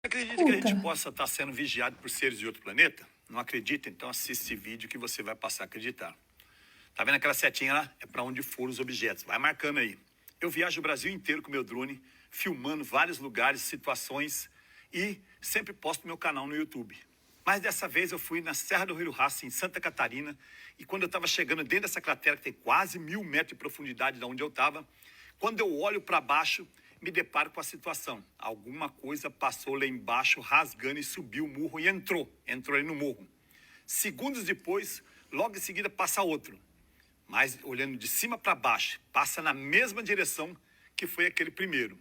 Acredita que a gente possa estar sendo vigiado por seres de outro planeta? Não acredita? Então assiste esse vídeo que você vai passar a acreditar. Tá vendo aquela setinha lá? É para onde foram os objetos. Vai marcando aí. Eu viajo o Brasil inteiro com meu drone, filmando vários lugares, situações e sempre posto no meu canal no YouTube. Mas dessa vez eu fui na Serra do Rio Raça, em Santa Catarina, e quando eu estava chegando dentro dessa cratera, que tem quase 1000 metros de profundidade de onde eu estava, quando eu olho para baixo, me deparo com a situação. Alguma coisa passou lá embaixo, rasgando e subiu o morro e entrou ali no morro. Segundos depois, logo em seguida passa outro. Mas olhando de cima para baixo, passa na mesma direção que foi aquele primeiro.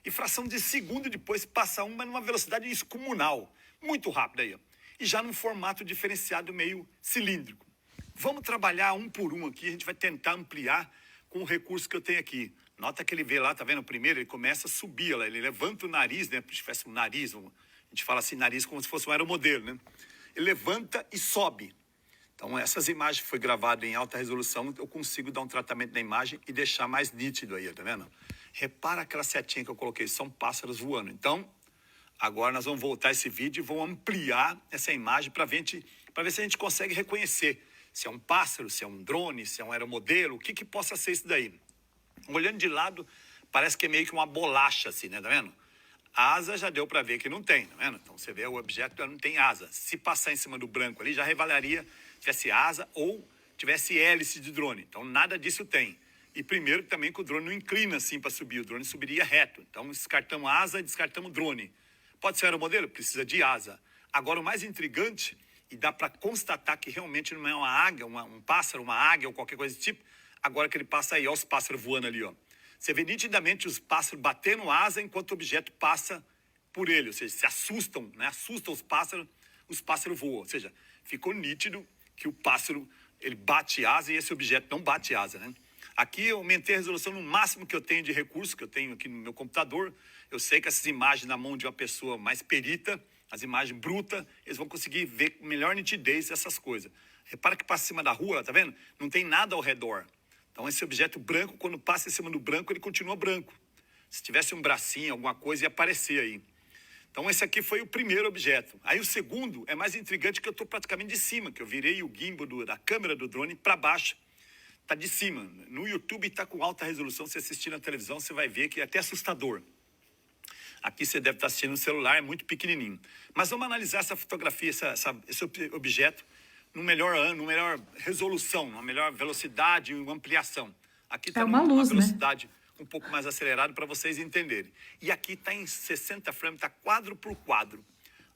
E fração de segundo depois passa uma numa velocidade descomunal, muito rápida aí, ó. E já num formato diferenciado meio cilíndrico. Vamos trabalhar um por um aqui, a gente vai tentar ampliar com o recurso que eu tenho aqui. Nota que ele vê lá, tá vendo o primeiro? Ele começa a subir lá, ele levanta o nariz, né? Se tivesse um nariz, a gente fala assim, nariz como se fosse um aeromodelo, né? Ele levanta e sobe. Então essas imagens que foi gravado em alta resolução, eu consigo dar um tratamento na imagem e deixar mais nítido aí, tá vendo? Repara aquela setinha que eu coloquei, são pássaros voando. Então, agora nós vamos voltar esse vídeo e vamos ampliar essa imagem para ver se a gente consegue reconhecer se é um pássaro, se é um drone, se é um aeromodelo, o que possa ser isso daí. Olhando de lado, parece que é meio que uma bolacha assim, né? Tá vendo? A asa já deu para ver que não tem, tá vendo? Então você vê o objeto não tem asa. Se passar em cima do branco ali, já revelaria tivesse asa ou tivesse hélice de drone. Então nada disso tem. E primeiro também que o drone não inclina assim para subir, o drone subiria reto. Então descartamos asa e descartamos drone. Pode ser aeromodelo? Precisa de asa. Agora o mais intrigante, e dá para constatar que realmente não é uma águia, um pássaro, uma águia ou qualquer coisa desse tipo, agora que ele passa aí, ó, os pássaros voando ali, ó. Você vê nitidamente os pássaros batendo asa enquanto o objeto passa por ele, ou seja, se assustam, né? Assustam os pássaros voam, ou seja, ficou nítido que o pássaro, ele bate asa e esse objeto não bate asa, né? Aqui eu aumentei a resolução no máximo que eu tenho de recurso, que eu tenho aqui no meu computador. Eu sei que essas imagens na mão de uma pessoa mais perita, as imagens brutas, eles vão conseguir ver com melhor nitidez essas coisas. Repara que passa em cima da rua, tá vendo? Não tem nada ao redor. Então esse objeto branco, quando passa em cima do branco, ele continua branco. Se tivesse um bracinho, alguma coisa, ia aparecer aí. Então esse aqui foi o primeiro objeto. Aí o segundo é mais intrigante, que eu estou praticamente de cima, que eu virei o gimbal da câmera do drone para baixo. Está de cima. No YouTube está com alta resolução. Se assistir na televisão, você vai ver que é até assustador. Aqui você deve estar assistindo no celular, é muito pequenininho. Mas vamos analisar essa fotografia, esse objeto, numa melhor resolução, numa melhor velocidade e ampliação. Aqui está uma numa luz, velocidade um pouco mais acelerada para vocês entenderem. E aqui está em 60 frames, está quadro por quadro.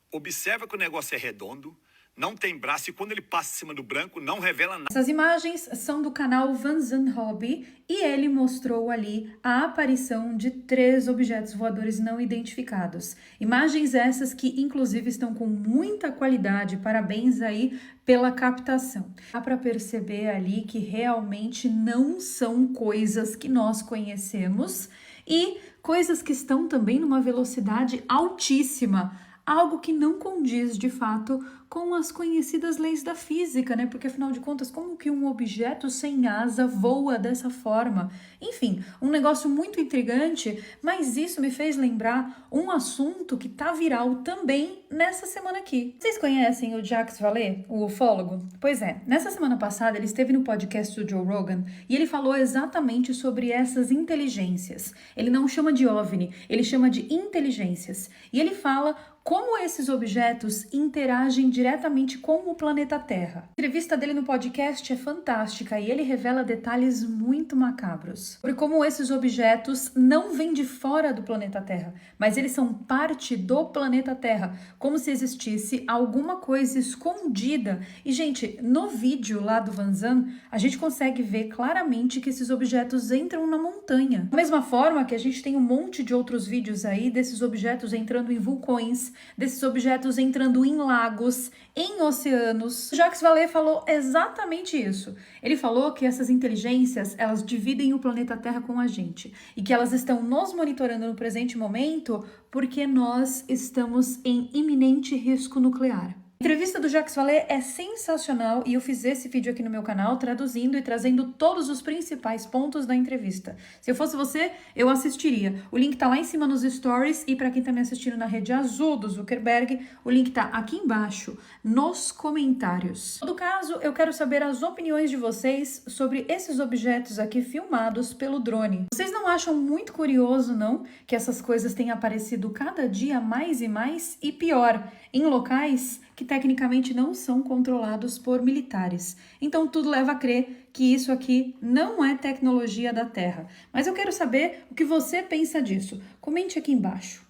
Observa que o negócio é redondo, não tem braço e quando ele passa em cima do branco não revela nada. Essas imagens são do canal Vanzan Hobby e ele mostrou ali a aparição de 3 objetos voadores não identificados. Imagens essas que inclusive estão com muita qualidade, parabéns aí pela captação. Dá para perceber ali que realmente não são coisas que nós conhecemos e coisas que estão também numa velocidade altíssima. Algo que não condiz, de fato, com as conhecidas leis da física, né? Porque, afinal de contas, como que um objeto sem asa voa dessa forma? Enfim, um negócio muito intrigante, mas isso me fez lembrar um assunto que tá viral também nessa semana aqui. Vocês conhecem o Jacques Vallée, o ufólogo? Pois é, nessa semana passada ele esteve no podcast do Joe Rogan e ele falou exatamente sobre essas inteligências. Ele não chama de OVNI, ele chama de inteligências. E ele fala como esses objetos interagem diretamente com o planeta Terra. A entrevista dele no podcast é fantástica e ele revela detalhes muito macabros sobre como esses objetos não vêm de fora do planeta Terra, mas eles são parte do planeta Terra, como se existisse alguma coisa escondida. E, gente, no vídeo lá do Vanzan, a gente consegue ver claramente que esses objetos entram na montanha. Da mesma forma que a gente tem um monte de outros vídeos aí desses objetos entrando em vulcões, desses objetos entrando em lagos, em oceanos. Jacques Vallée falou exatamente isso. Ele falou que essas inteligências, elas dividem o planeta Terra com a gente e que elas estão nos monitorando no presente momento porque nós estamos em iminente risco nuclear. A entrevista do Jacques Vallée é sensacional e eu fiz esse vídeo aqui no meu canal traduzindo e trazendo todos os principais pontos da entrevista. Se eu fosse você, eu assistiria. O link tá lá em cima nos stories e para quem tá me assistindo na rede azul do Zuckerberg, o link tá aqui embaixo nos comentários. Em todo caso, eu quero saber as opiniões de vocês sobre esses objetos aqui filmados pelo drone. Vocês não acham muito curioso, não, que essas coisas têm aparecido cada dia mais e mais e pior, em locais que tecnicamente não são controlados por militares. Então tudo leva a crer que isso aqui não é tecnologia da Terra. Mas eu quero saber o que você pensa disso. Comente aqui embaixo.